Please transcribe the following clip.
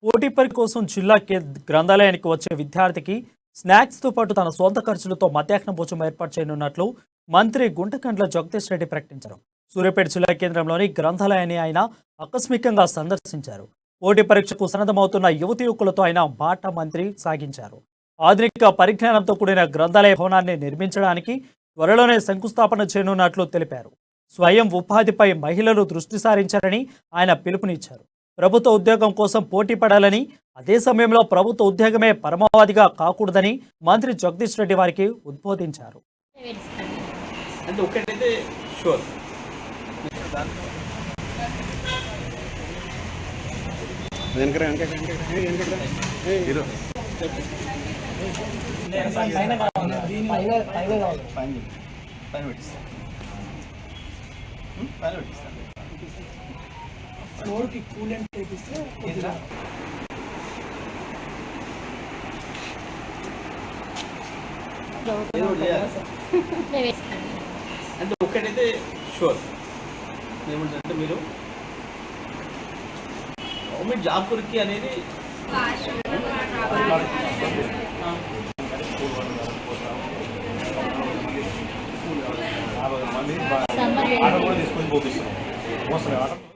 పోటీ పరీక్ష కోసం జిల్లా గ్రంథాలయానికి వచ్చే విద్యార్థికి స్నాక్స్తో పాటు తన సొంత ఖర్చులతో మధ్యాహ్న భోజనం ఏర్పాటు చేయనున్నట్లు మంత్రి గుంటకండ్ల జగదీష్ రెడ్డి ప్రకటించారు. సూర్యాపేట జిల్లా కేంద్రంలోని గ్రంథాలయాన్ని ఆయన ఆకస్మికంగా సందర్శించారు. పోటీ పరీక్షకు సన్నద్ధమవుతున్న యువతి యువకులతో ఆయన మాట మంత్రి సాగించారు. ఆధునిక పరిజ్ఞానంతో కూడిన గ్రంథాలయ భవనాన్ని నిర్మించడానికి త్వరలోనే శంకుస్థాపన చేయనున్నట్లు తెలిపారు. స్వయం ఉపాధిపై మహిళలు దృష్టి సారించారని ఆయన పిలుపునిచ్చారు. ప్రభుత్వ ఉద్యోగం కోసం పోటీ పడాలని, అదే సమయంలో ప్రభుత్వ ఉద్యోగమే పరమావధిగా కాకూడదని మంత్రి జగదీష్ రెడ్డి వారికి ఉద్బోధించారు. ఫ్లోర్కి కూలెంట్ చేపిస్తే అంటే ఒక్కటైతే షూర్ ఏమంటారంటే మీరు గవర్నమెంట్ జాబ్ కొరికి అనేది మంది తీసుకొని పోపిస్తున్నాం.